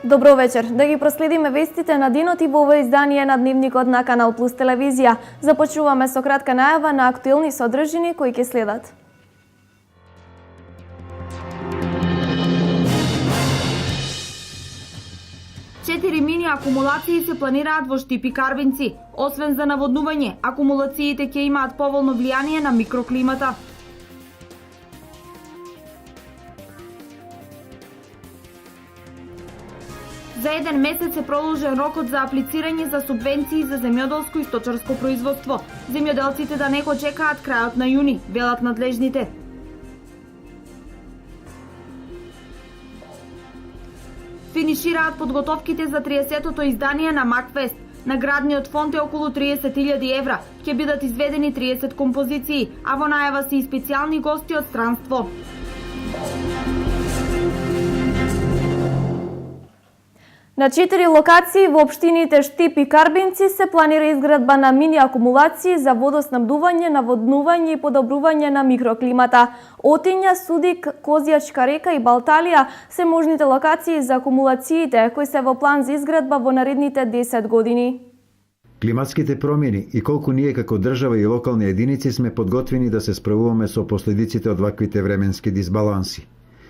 Добро вечер. Да ги проследиме вестите на денот и во ово издание на Дневникот на Канал Плюс телевизија. Започнуваме со кратка најава на актуелни содржини кои ќе следат. Четири мини акумулации се планираат во Штип и Карбинци. Освен за наводнување, акумулациите ќе имаат поволно влијание на микроклимата. За еден месец е продолжен рокот за аплицирање за субвенции за земјоделско и сточарско производство. Земјоделците да не го чекаат крајот на јуни, велат надлежните. Финишираат подготовките за 30-тото издание на Макфест. Наградниот фонд е околу 30.000 евра. Ќе бидат изведени 30 композиции, а во најава се и специјални гости од странство. На 4 локации во општините Штип и Карбинци се планира изградба на мини акумулации за водоснабдување, наводнување и подобрување на микроклимата. Отиња, Судик, Козјачка река и Балталија се можните локации за акумулациите кои се во план за изградба во наредните 10 години. Климатските промени и колку ние како држава и локални единици сме подготвени да се справуваме со последиците од ваквите временски дисбаланси.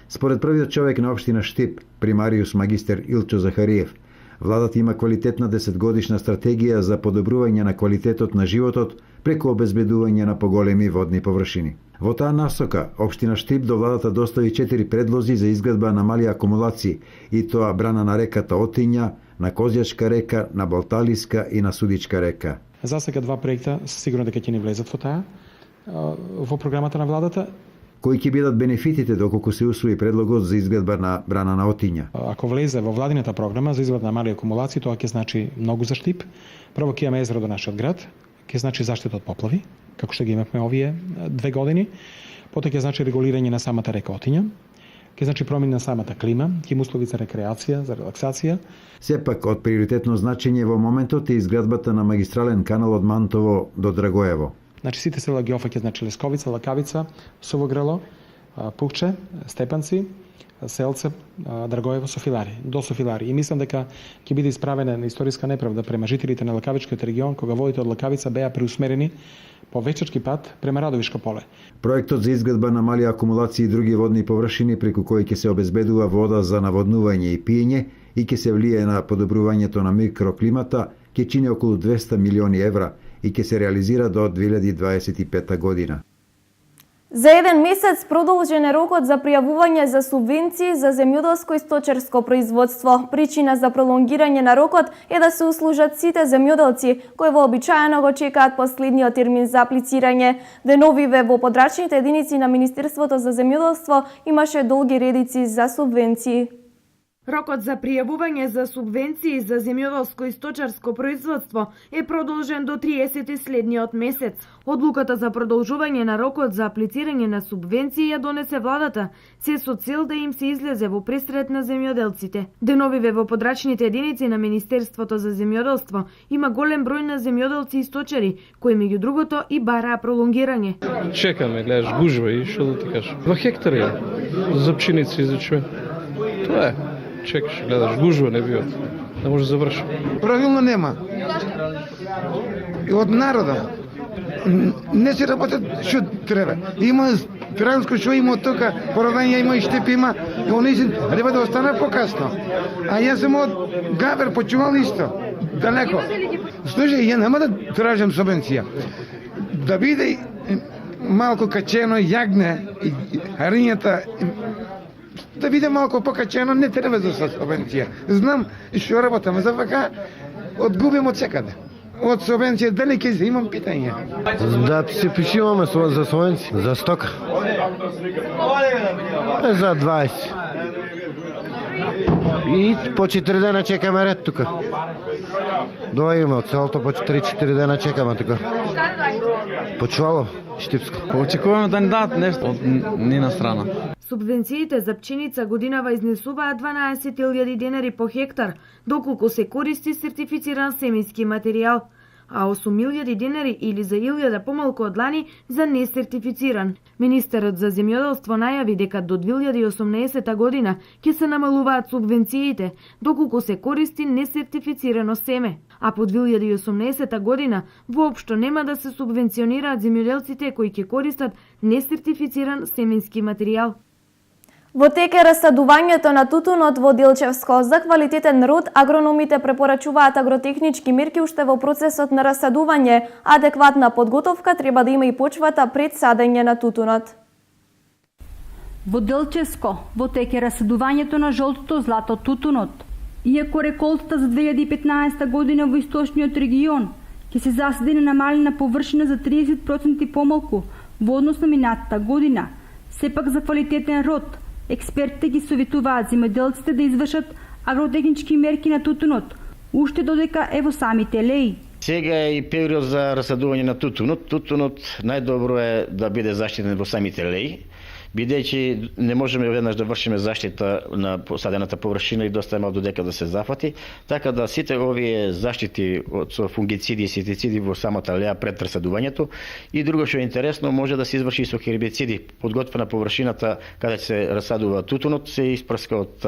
Според првиот човек на општина Штип, примариус магистер Илчо Захариев, владата има квалитетна 10-годишна стратегија за подобрување на квалитетот на животот преку обезбедување на поголеми водни површини. Во таа насока, општина Штип до владата достави 4 предлози за изградба на мали акумулации, и тоа брана на реката Отиња, на Козјачка река, на Балталиска и на Судичка река. За сега 2 проекта сигурно дека ќе ни влезат во таа, во програмата на владата. Кои ќе бидат бенефитите доколку се усвои предлогот за изградба на брана на Отиња? Ако влезе во владината програма за изградба на мали акумулации, тоа ќе значи многу за Штип. Прво ќе имаме езеро до нашиот град, ќе значи заштита од поплави, како што ги имавме овие 2 години. Потоа ќе значи регулирање на самата река Отиња, ќе значи промена на самата клима, ќе има услови за рекреација, за релаксација. Сепак од приоритетно значење во моментот е изградбата на магистрален канал од Мантово до Драгоево. Значи сите села ги офаќаат, значи Лесковица, Лакавица, Сувогрело, Пукче, Степанци, Селце, Драгоево, Софилари, до Софилари. И мислам дека ќе биде исправена на историска неправда према жителите на Лакавичкиот регион, кога водите од Лакавица беа преусмерени по вечерски пат према Радовишко поле. Проектот за изградба на мали акумулации и други водни површини преку кои ќе се обезбедува вода за наводнување и пиење и ќе се влијае на подобрувањето на микроклимата, ќе чини околу 200 милиони евра и ќе се реализира до 2025 година. За еден месец продолжен е рокот за пријавување за субвенции за земјоделско и сточарско производство. Причина за пролонгирање на рокот е да се услужат сите земјоделци кои вообичаено го чекаат последниот термин за аплицирање. Деновиве во подрачните единици на Министерството за земјоделство имаше долги редици за субвенции. Рокот за пријавување за субвенции за земјоделско и сточарско производство е продолжен до 30 следниот месец. Одлуката за продолжување на рокот за аплицирање на субвенции ја донесе владата, се со цел да им се излезе во пресрет на земјоделците. Деновиве во подрачните единици на Министерството за земјоделство има голем број на земјоделци и сточари, кои меѓу другото и бараа пролонгирање. Чекаме, гледаш, гужва и што да ти кажам. 2 хектари за пшеница и за чве. Тоа е. Чекаш, гледаш, гужва не биот. Не може да заврши. Правилно нема. И од народа не се работат што треба. Има Трајанско што има од тока, Поровања има и Штип има, и они се треба да остана покасно. А јас сум од Габер, почувал исто, далеко. Слушај, ја нема да тражам субвенција. Да биде малку качено јагне и харињата, да биде малку покачено, не треба за субвенција. Знам што работам, за вака одгубим од секаде. Од субвенција дали ќе се имам питање? Да се пишуваме за субвенција, за стока. За 20. И по 4 дена чекаме ред тука. Дојдеме од селото, по 3-4 дена чекаме тука. Почувало, Штипско. Очекуваме да ни дадат нешто од нина страна. Субвенциите за пченица годинава изнесуваат 12.000 денари по хектар, доколку се користи сертифициран семенски материјал. а 8.000 денари или за 1.000 помалку од лани за несертифициран. Министерот за земјоделство најави дека до 2018 година ќе се намалуваат субвенциите, доколку се користи несертифицирано семе. А по 2018 година воопшто нема да се субвенционираат земјоделците кои ќе користат несертифициран семенски материјал. Во тек е расадувањето на тутунот во Делчевско. За квалитетен род, агрономите препорачуваат агротехнички мерки уште во процесот на расадување. Адекватна подготовка треба да има и почвата пред садење на тутунот. Во Делчевско, во тек е расадувањето на жолтото злато тутунот. Иако реколтата за 2015 година во источниот регион ќе се засади на намалена површина за 30% помалку во однос на минатата година, сепак за квалитетен род, експертите ги советуваат земјоделците да извршат агротехнички мерки на тутунот, уште додека е во самите леи. Сега е и период за расадување на тутунот. Тутунот најдобро е да биде заштитен во самите леи, бидејќи не можеме веднаш да вршиме заштита на посадената површина и доста мал додека да се зафати, така да сите овие заштити со фунгициди и ситициди во самата леа пред расадувањето и друго што е интересно, може да се изврши и со хербициди. Подготвена површината каде се расадува тутунот се испрска од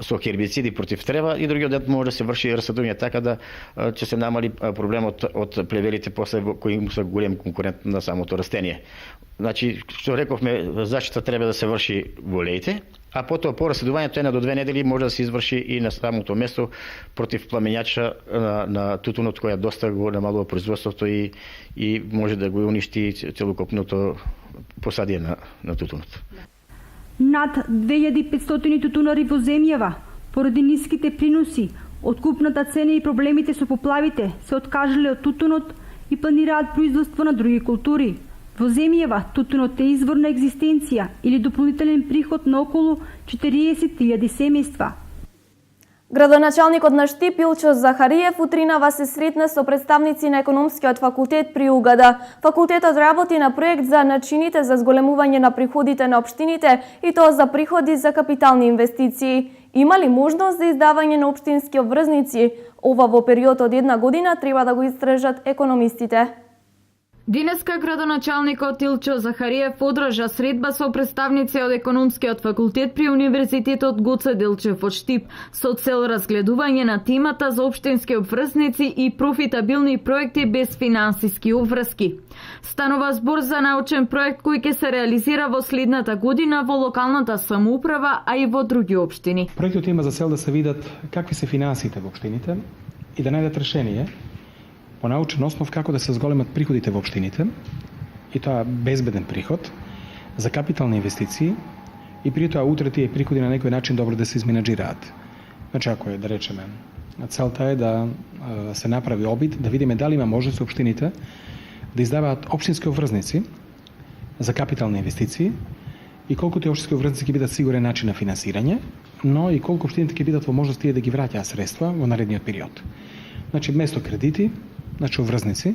со хербициди против трева и другиот дел може да се врши расадување така да ќе се намали проблемот од плевелите после кои се голем конкурент на самото растение. Значи, што рековме, заштита треба да се врши во леите, а потоа по расадувањето една до 2 недели може да се изврши и на самото место против пламењача на тутунот која доста го намалува производството и може да го уништи целокупното посадие на тутунот. Над 2500 тутунари во земјава, поради ниските приноси, откупната цена и проблемите со поплавите, се откажале од тутунот и планираат производство на други култури. Во земјава тутунот е извор на екзистенција или дополнителен приход на околу 40.000 семејства. Градоначалникот на Штип Илчо Захариев утринава се сретна со представници на економскиот факултет при УГД. Факултетот работи на проект за начините за зголемување на приходите на општините и тоа за приходи за капитални инвестиции. Има ли можност за издавање на општински обврзници? Ова во период од 1 година треба да го истражат економистите. Денеска градоначалникот Илчо Захариев одржа средба со представници од економскиот факултет при Универзитетот Гоце Делчев од Штип со цел разгледување на темата за општински обврзници и профитабилни проекти без финансиски обврски. Станува збор за научен проект кој ќе се реализира во следната година во локалната самоуправа, а и во други општини. Проектот има за цел да се видат какви се финансите во општините и да најдат решение по научен основ како да се зголемат приходите во општините, и тоа безбеден приход, за капитални инвестиции, и при тоа утре тие приходи на некој начин добро да се изменаџираат. Значи, ако е, да речеме, целта е да се направи обид, да видиме дали има можност општините да издаваат општински обврзници за капитални инвестиции и колку тие општински обврзници ќе бидат сигурен начин на финансирање, но и колку општините ќе бидат во можност тие да ги враќаат средства во наредниот период. Значи, место кредити, значи обврзници,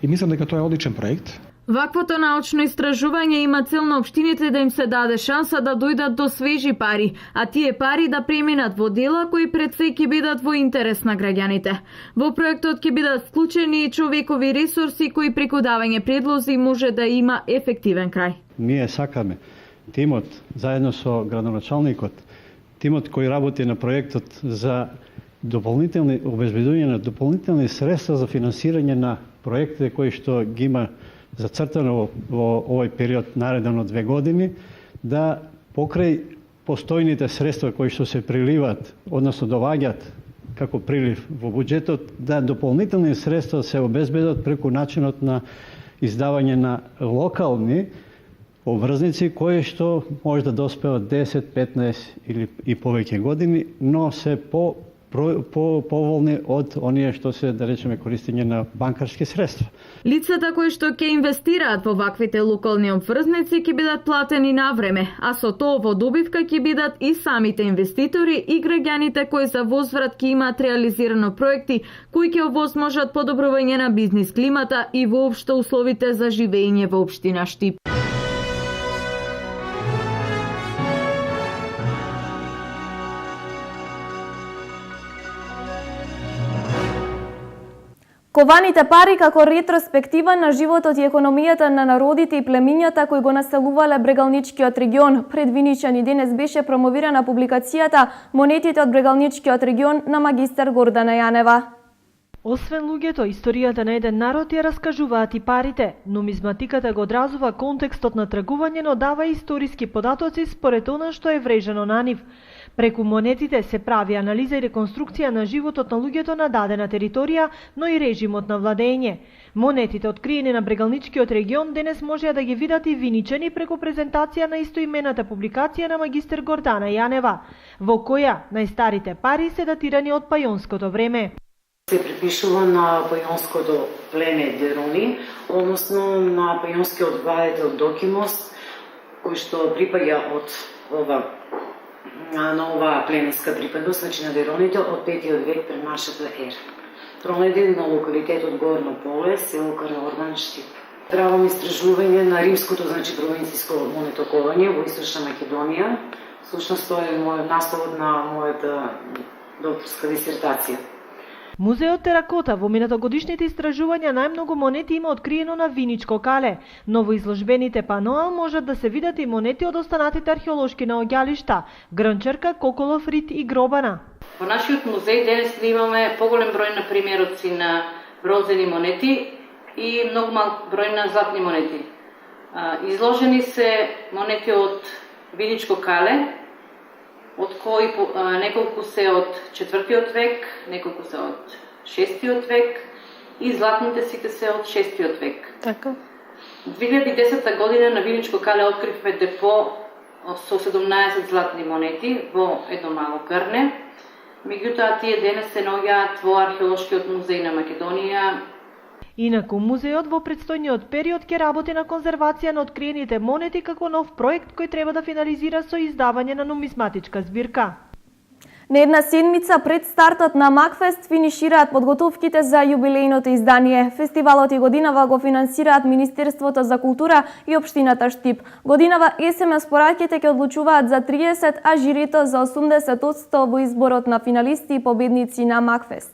и мислам дека тоа е одличен проект. Ваквото научно истражување има цел на општините да им се даде шанса да дојдат до свежи пари, а тие пари да преминат во дела кои пред се ќе бидат во интерес на граѓаните. Во проектот ќе бидат вклучени и човекови ресурси кои преку давање предлози може да има ефективен крај. Ние сакаме тимот заедно со градоначалникот, тимот кој работи на проектот за дополнителни обезбедување на дополнителни средства за финансирање на проектите кои што ги има зацртано во овој период нареден од 2 години, да покрај постојните средства кои што се приливат, односно доваѓаат како прилив во буџетот, да дополнителни средства се обезбедат преку начинот на издавање на локални обврзници кои што може да доспеат 10, 15 или и повеќе години, но се поволни од оние што се, да речеме, користење на банкарски средства. Лицата кои што ќе инвестираат во ваквите локални обврзници ќе бидат платени на време, а со тоа во добивка ќе бидат и самите инвеститори и граѓаните кои за возврат ќе имаат реализирано проекти кои ќе овозможат подобрување на бизнис климата и воопшто условите за живење во општина Штип. Кованите пари како ретроспектива на животот и економијата на народите и племињата кои го населувале Брегалничкиот регион. Пред Виничани денес беше промовирана публикацијата Монетите од Брегалничкиот регион на магистер Гордана Јанева. Освен луѓето, историјата на еден народ ја раскажуваат и парите. Нумизматиката го одразува контекстот на тргување, но дава и историски податоци според она што е врежено на нив. Преку монетите се прави анализа и реконструкција на животот на луѓето на дадена територија, но и режимот на владење. Монетите откриени на Брегалничкиот регион денес можеа да ги видат и виничани преку презентација на истоимената публикација на магистер Гордана Јанева, во која најстарите пари се датирани од пајонското време. Се припишува на пајонското племе Дерони, односно на пајонскиот владетел Докимос, кој што припаѓа на оваа племенска припадност, значи на Дероните од 5 век пред нашата ера. Тронеде на локалитетот Горно Поле, село Караордан, Штип. Правам истражување на римското, значи провинцијско монетоковање во Источна Македонија. Всушност тоа е насловот на мојата докторска дисертација. Музеот Теракота во минатогодишните истражувања најмногу монети има откриено на Виничко кале, но во изложбените паноа можат да се видат и монети од останатите археолошки наоѓалишта Грнчарка, Коколов рид и Гробана. Во нашиот музеј денес имаме поголем број на примероци на бронзени монети и многу малку број на златни монети. Изложени се монети од Виничко кале, од кои неколку се од 4 век, неколку се од 6 век и златните сите се од 6 век. Така. 2010 година на Виничко кале откривме депо со 17 златни монети во едно мало грне. Меѓутоа тие денес се наоѓаат во археолошкиот музеј на Македонија. Инаку музеот во предстојниот период ќе работи на конзервација на откриените монети како нов проект кој треба да финализира со издавање на нумизматичка збирка. На една седмица пред стартот на Макфест финишираат подготовките за јубилејното издание. Фестивалот и годинава го финансираат Министерството за култура и општината Штип. Годинава СМС пораќите ќе одлучуваат за 30, а жирито за 80% во изборот на финалисти и победници на Макфест.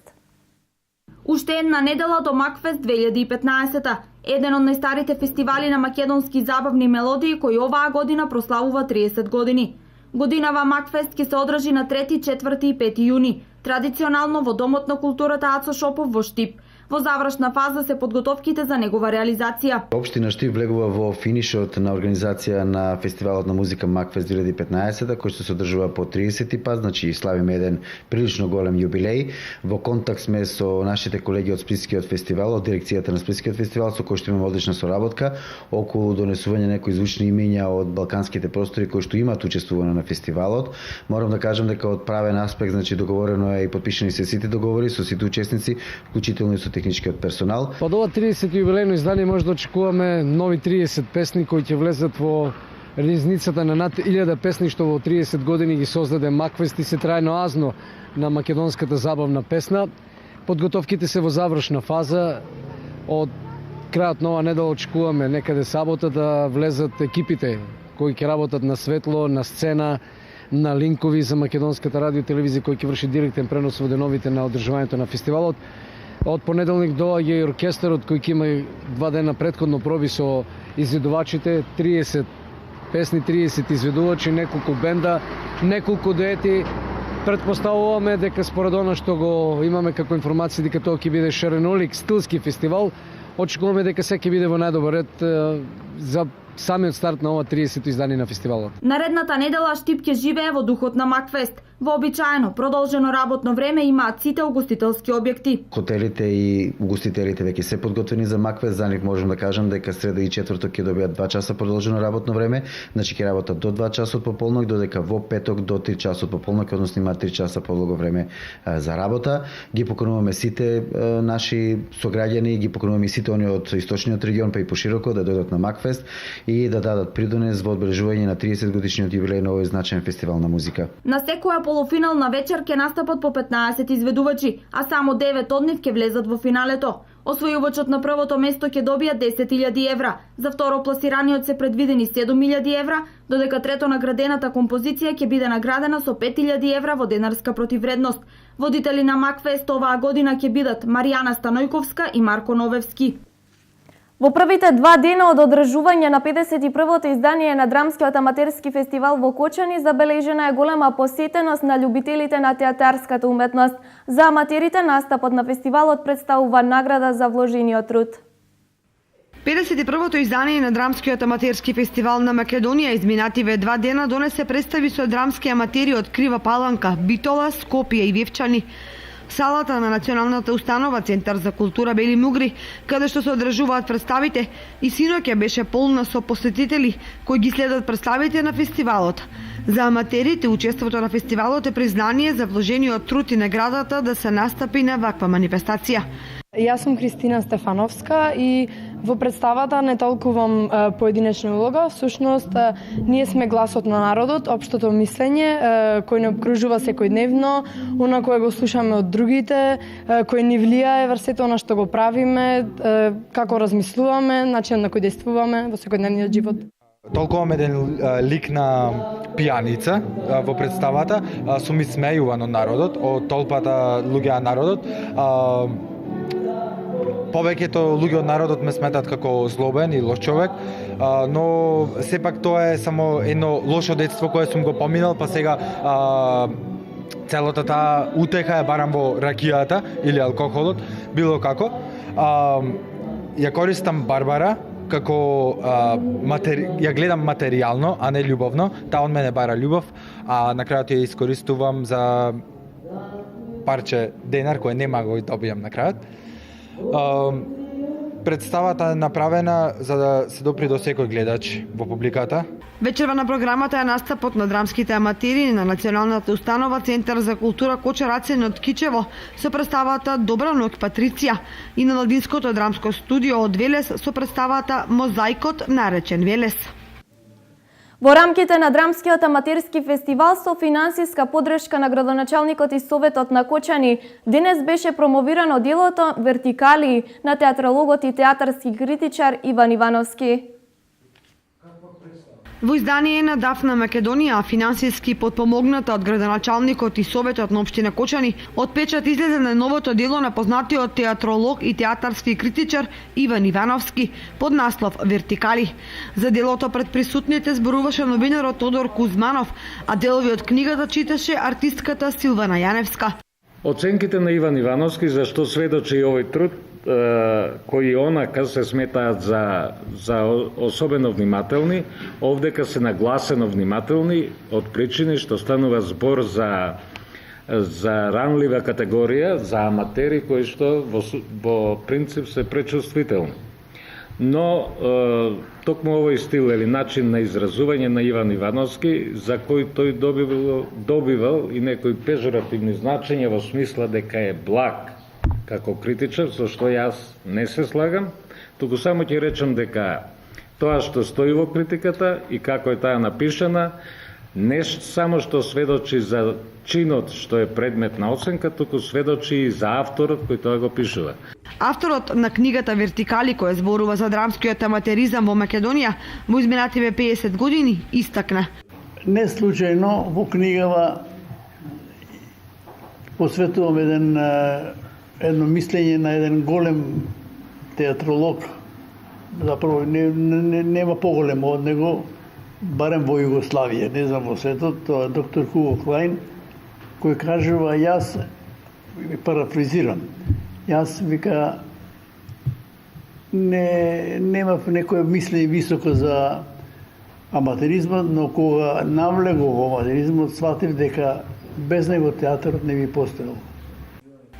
Уште една недела до Макфест 2015-та, еден од најстарите фестивали на македонски забавни мелодии кој оваа година прославува 30 години. Годинава Макфест ќе се одржи на 3, 4 и 5 јуни, традиционално во Домот на културата Ацо Шопов во Штип. Во завршна фаза се подготовките за негова реализација. Општина Штип влегува во финишот на организација на фестивалот на музика Макфест 2015, кој што се одржува по 30 пат, значи славиме еден прилично голем јубилеј. Во контакт сме со нашите колеги од Сплитскиот фестивал, од дирекцијата на Сплитскиот фестивал, со кој што имаме одлична соработка околу донесување некои звучни имиња од балканските простори кои што имаат учествувано на фестивалот. Морам да кажам дека од правен аспект, значи договорено е и подпишани се сите договори со сите учесници, вклучително и со техничкиот персонал. Под ова 30 јубилејно издание може да очекуваме нови 30 песни кои ќе влезат во ризницата на над 1000 песни што во 30 години ги создаде Макфест и се трајно азно на македонската забавна песна. Подготовките се во завршна фаза. Од крајот на оваа недела очекуваме некаде сабота да влезат екипите кои ќе работат на светло, на сцена, на линкови за македонската радио телевизија кој ќе врши директен пренос во деновите на одржувањето на фестивалот. Од понеделник доаѓа и оркестарот кој ќе има 2 дена претходно проби со изведувачите, 30 песни, 30 изведувачи, неколку бенда, неколку дуети. Претпоставуваме дека според она што го имаме како информација дека тоа ќе биде шаренолик стилски фестивал, очекуваме дека се ќе биде во најдобар ред за самиот старт на ова 30-то издание на фестивалот. Наредната недела Штип ќе живее во духот на Макфест. Вообичаено продолжено работно време имаат сите угостителски објекти. Хотелите и угостителите веќе се подготвени за Макфест, за нив можам да кажам дека среда и четврток ќе добијат 2 часа продолжено работно време, значи ќе работат до 2 часот пополнок, додека во петок до 3 часот пополнок, односно имаат 3 часа подолго време за работа. Ги покануваме сите наши сограѓани, ги покануваме сите они од источниот регион па и пошироко да дојдат на Макфест и да дадат придонес во одбележување на 30 годишниот јубилеј на овој значаен фестивал на музика. На секоја полуфинална вечер ќе настапат по 15 изведувачи, а само 9 од нив ќе влезат во финалето. Освојувачот на првото место ќе добија 10.000 евра, за второ пласираниот се предвидени 7.000 евра, додека трето наградената композиција ќе биде наградена со 5.000 евра во денарска противредност. Водители на Макфест оваа година ќе бидат Маријана Станојковска и Марко Новевски. Во првите 2 дена од одржување на 51-то издание на Драмскиот аматерски фестивал во Кочани забележена е голема посетеност на љубителите на театарската уметност. За аматерите настапот на фестивалот представува награда за вложениот труд. 51-то издание на Драмскиот аматерски фестивал на Македонија изминативе 2 дена донесе представи со драмски аматери од Крива Паланка, Битола, Скопје и Вевчани. Салата на Националната установа Центар за култура Бели Мугри, каде што се одржуваат представите, и синоќа беше полна со посетители кои ги следат представите на фестивалот. За аматерите учеството на фестивалот е признание за вложениот труд и наградата да се настапи на ваква манифестација. Јас сум Кристина Стефановска и во представата не толкувам поединечна улога, всушност ние сме гласот на народот, општото мислење кој не обкружува секојдневно, она кое го слушаме од другите, кој ни влијае врз сето она што го правиме, како размислуваме, начин на кој действуваме во секојдневниот живот. Толкувам еден лик на пијаница во представата, сум исмејуван од народот, од толпата луѓе на народот. Повеќето луѓе од народот ме сметат како злобен и лош човек, но сепак тоа е само едно лошо детство кое сум го поминал, па сега целата таа утеха е барам во ракијата или алкохолот, било како. Ја користам Барбара како ја гледам материјално, а не љубовно. Таа од мене бара љубов, а на крајот ја искористувам за парче денар кој нема го добијам на крајот. Представата е направена за да се допри до секој гледач во публиката. Вечерва на програмата е настапот на драмските аматери на Националната установа Центар за култура Коча Рацен од Кичево со представата Добра ноќ Патриција и на Младинското драмско студио од Велес со представата Мозаикот наречен Велес. Во рамките на Драмскиот аматерски фестивал со финансиска подршка на градоначалникот и Советот на Кочани, денес беше промовирано делото Вертикали на театрологот и театарски критичар Иван Ивановски. Во издание на Дафна Македонија, финансиски подпомогната од градоначалникот и Советот на општина Кочани, од печат излезе на новото дело на познатиот театролог и театарски критичар Иван Ивановски под наслов Вертикали. За делото пред присутните зборуваше новинарот Тодор Кузманов, а делови од книгата читаше артистката Силвана Јаневска. Оценките на Иван Ивановски за што сведочи и овој труд, кои онака се сметаат за особено внимателни, овдека се нагласено внимателни од причини што станува збор за ранлива категорија, за аматери кои што во принцип се пречувствителни. Но токму овој стил или начин на изразување на Иван Ивановски, за кој тој добивал и некои пежоративни значења во смисла дека е благ како критичар, со што јас не се слагам, туку само ќе речам дека тоа што стои во критиката и како е таа напишана, не само што сведочи за чинот што е предмет на оценка, туку сведочи и за авторот кој тоа го пишува. Авторот на книгата Вертикали, која зборува за драмскиот аматеризам во Македонија во изминативе 50 години, истакна. Не случајно во книгава посветувам едно мислење на еден голем театролог, заправо нема поголемо од него, барем во Југославија, не знам во светот, тоа е доктор Хуго Клајн, кој кажува, јас, парафризирам, јас, вика, немав некој мислење високо за аматеризмот, но кога навлегов во аматеризмот, сватив дека без него театарот не би постоел.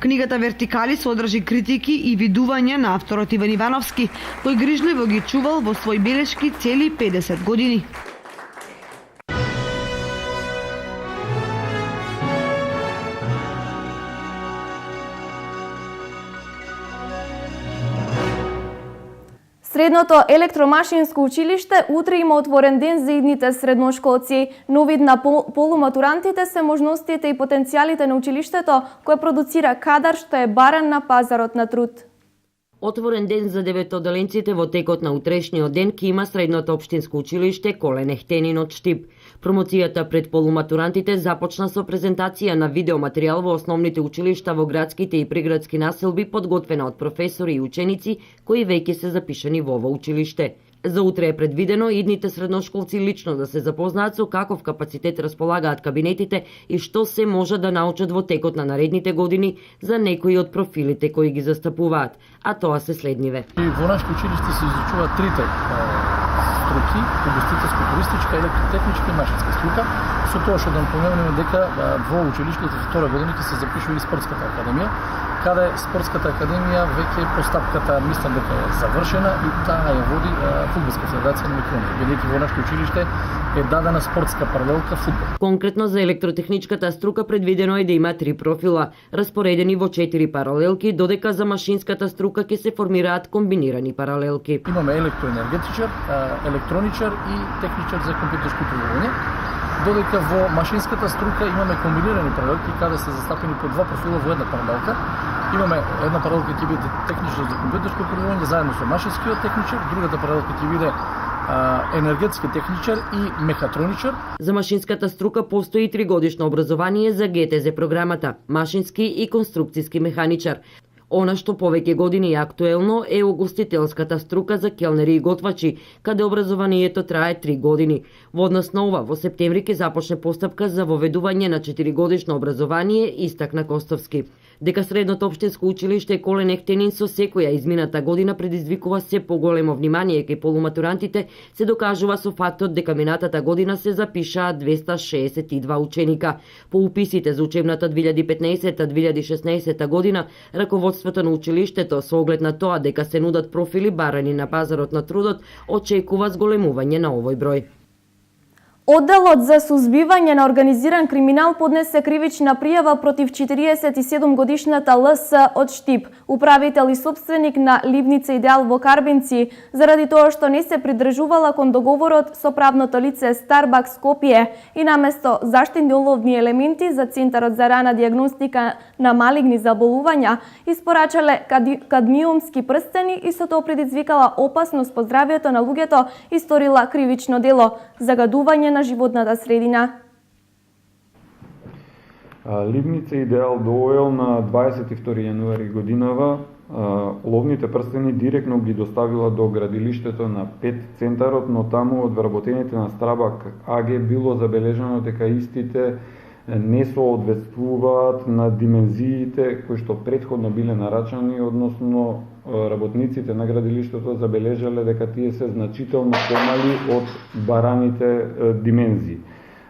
Книгата Вертикали содржи критики и видувања на авторот Иван Ивановски, кој грижливо ги чувал во своји белешки цели 50 години. Средното електромашинско училиште утре има отворен ден за идните средношколци. Но вид на полуматурантите се можностите и потенцијалите на училиштето, кое продуцира кадар што е баран на пазарот на труд. Отворен ден за деветоделенците во текот на утрешниот ден ќе има средното општинско училиште Коле Нехтенин од Штип. Промоцијата пред полуматурантите започна со презентација на видеоматеријал во основните училишта во градските и приградски населби, подготвена од професори и ученици кои веќе се запишани во ова училиште. За утре е предвидено идните средношколци лично да се запознаат со каков капацитет располагаат кабинетите и што се може да научат во текот на наредните години за некои од профилите кои ги застапуваат, а тоа се следниве. Во нашето училиште се изучуваат трите струки: угостителско-туристичка, електротехничка и машинска струка. Со тоа што да напоменеме дека во училиштето втора година ќе се запишува и спортската академија, каде спортската академија веќе постапката мислам дека е завршена и таа ја води Фудбалска федерација на Македонија, бидејќи во нашето училиште е дадена спортска паралелка фудбал. Конкретно за електротехничката струка предвидено е да има 3 профила, распоредени во 4 паралелки, додека за машинската струка ќе се формираат комбинирани паралелки. Имаме електроенергетичар, електроничар и техничар за компјутерско управување, додека во машинската струка имаме комбинирани паралелки каде се застапени по 2 профила во една паралелка. Имаме една паралелка ќе биде техничар за компјутерско управување заедно со машинскиот техничар, другата паралелка ќе биде енергетски техничар и мехатроничар. За машинската струка постои 3-годишно образование за ГТЗ програмата, машински и конструкцијски механичар. Она што повеќе години е актуелно е угостителската струка за келнери и готвачи, каде образованието трае 3 години. Во однос на ова, во септември ќе започне постапка за воведување на 4-годишно образование, истакна Костовски. Дека средното општинско училиште Коле Нехтенин со секоја измината година предизвикува се поголемо внимание кај полуматурантите, се докажува со фактот дека минатата година се запишаа 262 ученика. По уписите за учебната 2015-2016 година, раководството на училиштето, со оглед на тоа дека се нудат профили барани на пазарот на трудот, очекува зголемување на овој број. Одделот за сузбивање на организиран криминал поднесе кривична пријава против 47-годишната ЛС од Штип, управител и собственик на ливница Идеал во Карбинци, заради тоа што не се придржувала кон договорот со правното лице Starbucks Скопје и наместо заштитни уловни елементи за Центарот за рана дијагностика на малигни заболувања, испорачале кадмиумски прстени и со тоа предизвикала опасност по здравјето на луѓето и сторила кривично дело, загадување на животната средина. Ливница Идеал доел на 22 јануари годинава ловните прстени директно ги доставила до градилиштето на ПЕТ центарот, но таму од вработените на Страбак АГ било забележано дека истите не соодветствуваат на димензиите кои што претходно биле нарачани, односно работниците на градилиштето забележале дека тие се значително помали од бараните димензии.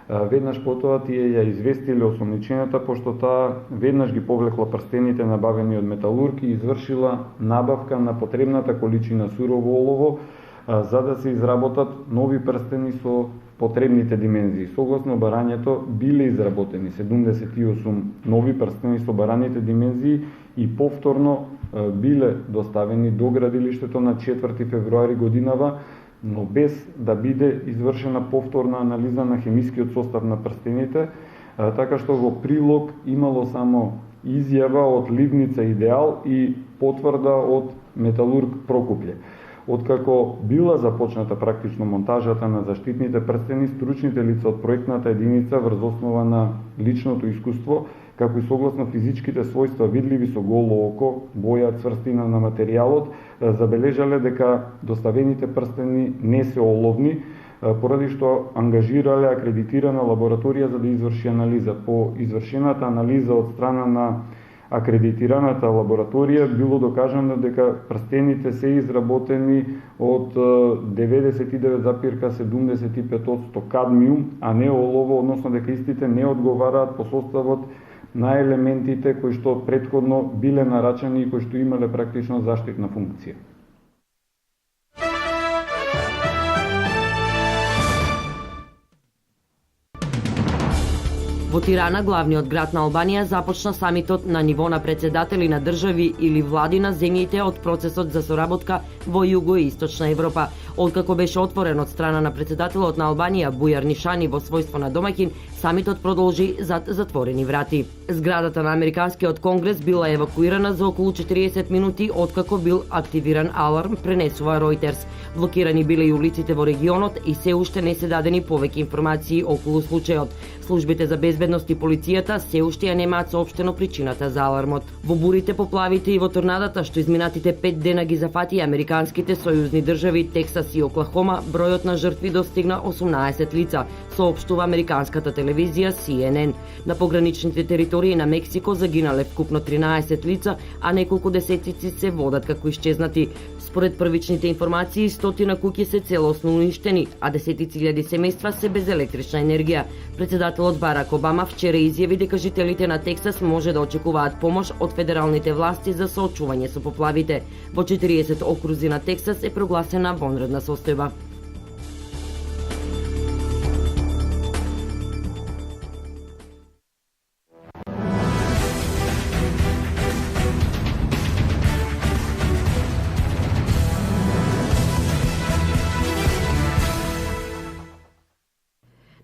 Веднаш потоа тие ја известиле осомничената, пошто таа веднаш ги повлекла прстените набавени од металург и извршила набавка на потребната количина сурово олово за да се изработат нови прстени со потребните димензии. Согласно барањето биле изработени 78 нови прстени со бараните димензии и повторно биле доставени до градилиштето на 4 февруари годинава, но без да биде извршена повторна анализа на хемискиот состав на прстените, така што во прилог имало само изјава од Ливница Идеал и потврда од металург Прокупје. Откако била започната практично монтажата на заштитните прстени, стручните лица од проектната единица врз основа на личното искуство, како и согласно физичките својства видливи со голо око, боја, цврстина на материјалот, забележале дека доставените прстени не се оловни, поради што ангажирале акредитирана лабораторија за да изврши анализа. По извршената анализа од страна на акредитираната лабораторија било докажано дека прстените се изработени од 99,75% кадмиум, а не олово, односно дека истите не одговараат по составот на елементите кои што претходно биле нарачани и кои што имале практично заштитна функција. Во Тирана, главниот град на Албанија, започна самитот на ниво на председатели на држави или влади на земјите од процесот за соработка во југоисточна Европа. Откако беше отворен од страна на председателот на Албанија Бујар Нишани во својство на домаќин, самитот продолжи зад затворени врати. Зградата на Американскиот конгрес била евакуирана за околу 40 минути откако бил активиран аларм, пренесува Reuters. Блокирани биле и улиците во регионот и се уште не се дадени повеќе информации околу случајот. Службите за безбедност и полицијата се уште ја немаат соопштено причината за алармот. Во бурите, поплавите и во торнадата што изминатите 5 дена ги зафати американските сојузни држави Тексас и Оклахома, бројот на жртви достигна 18 лица, соопштува американската телевизија CNN. На пограничните територии на Мексико загинале вкупно 13 лица, а неколку десетици се водат како исчезнати. Според првичните информации, 100 куќи се целосно уништени, а десетици илјади семејства се без електрична енергија. Председателот Барак Обама вчера изјави дека жителите на Тексас може да очекуваат помош од федералните власти за соочување со поплавите. Во 40 окрузи на Тексас е прогласена вонредна состојба.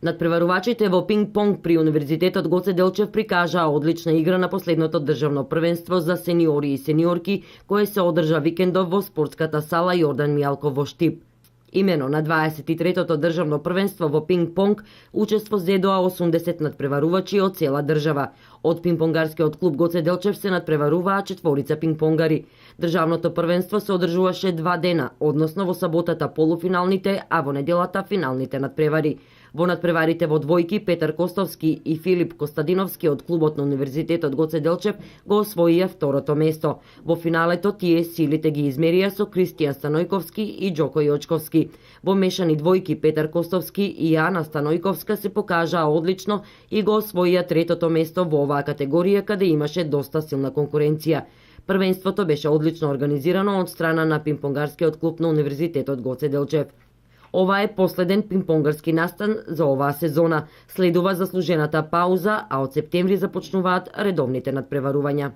Надпреварувачите во пинг-понг при Универзитетот Гоце Делчев прикажаа одлична игра на последното државно првенство за сениори и сениорки, кое се одржа викендов во спортската сала Јордан Мијалков во Штип. Имено на 23-тото државно првенство во пинг-понг учество зедоа 80 надпреварувачи од цела држава. Од пинг-понгарскиот клуб Гоце Делчев се надпреваруваа 4 пинг-понгари. Државното првенство се одржуваше 2 дена, односно во саботата полуфиналните, а во неделата финалните надпревари. Во надпреварите во двојки Петар Костовски и Филип Костадиновски од клубот на Универзитетот Гоце Делчев го освоија второто место. Во финалето тие силите ги измерија со Кристијан Станојковски и Џоко Јочковски. Во мешани двојки Петар Костовски и Ана Станојковска се покажаа одлично и го освоија третото место во оваа категорија каде имаше доста силна конкуренција. Првенството беше одлично организирано од страна на пинг-понгарскиот клуб на Универзитетот Гоце Делчев. Ова е последен пинг-понгарски настан за оваа сезона. Следува заслужената пауза, а од септември започнуваат редовните надпреварувања.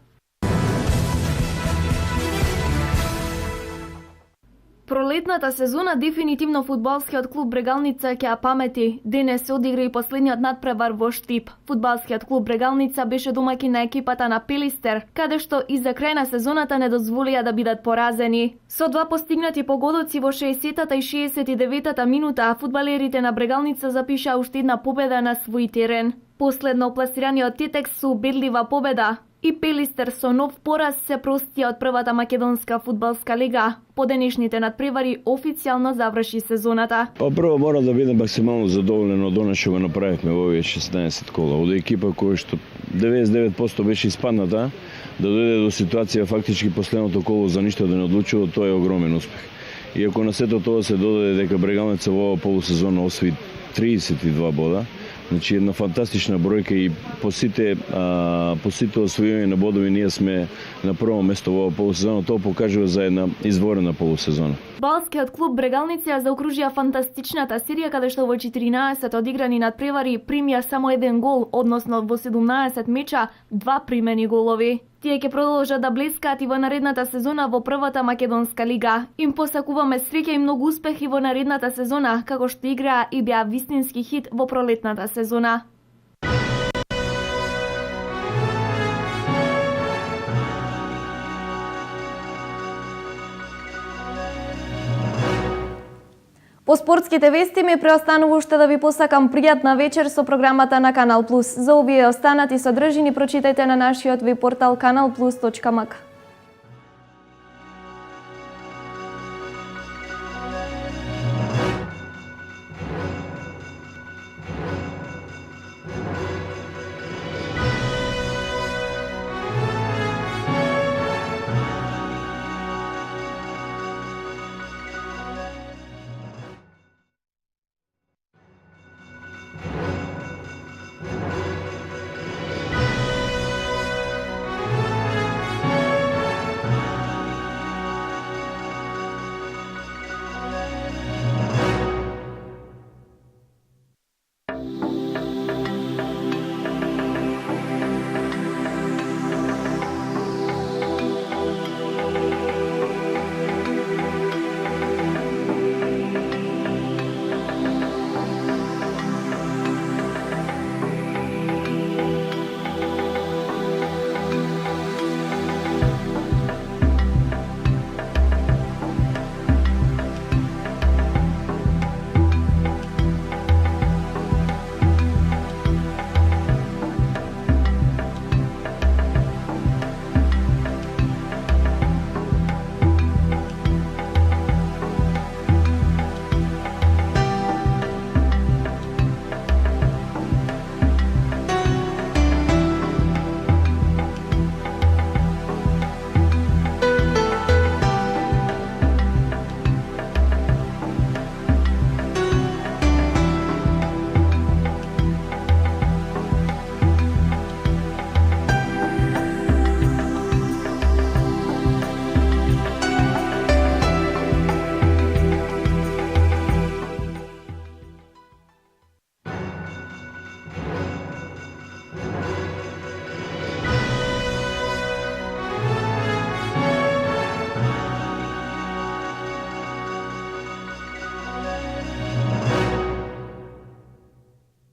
Пролетната сезона дефинитивно фудбалскиот клуб Брегалница ќе ја памети. Денес се одигра и последниот надпревар во Штип. Фудбалскиот клуб Брегалница беше домаќин на екипата на Пелистер, каде што и за крај на сезоната не дозволија да бидат поразени. Со 2 постигнати погодоци во 60-та и 69-та минута, фудбалерите на Брегалница запишаа уште една победа на свој терен. Последно пласираниот Тетекс со убедлива победа и Пелистер со нов пораз се простија од првата македонска фудбалска лига. По денешните надпревари официјално заврши сезоната. Прво мора да бидам максимално задоволен од она што го направивме во овие 16 кола. Од екипа која што 99% беше испадната, да дојде до ситуација фактички последното коло за ништо да не одлучува, тоа е огромен успех. И ако на сето тоа се додаде дека Брегалница во оваа полусезона освои 32 бода, значи една фантастична бројка и по сите освојување на бодови ние сме на прво место во оваа полусезона, тоа покажува за една изворена полусезона. Балскиот клуб Брегалница ја заокружија фантастичната серија каде што во 14 одиграни надпревари примија само 1 гол, односно во 17 меча 2 примени голови. Тие ќе продолжат да блескаат и во наредната сезона во првата македонска лига. Им посакуваме среќа и многу успехи во наредната сезона, како што играа и беа вистински хит во пролетната сезона. По спортските вести ми преостанува уште да ви посакам пријатна вечер со програмата на Канал Плюс. За овие останати содржини прочитајте на нашиот веб портал kanalplus.mk.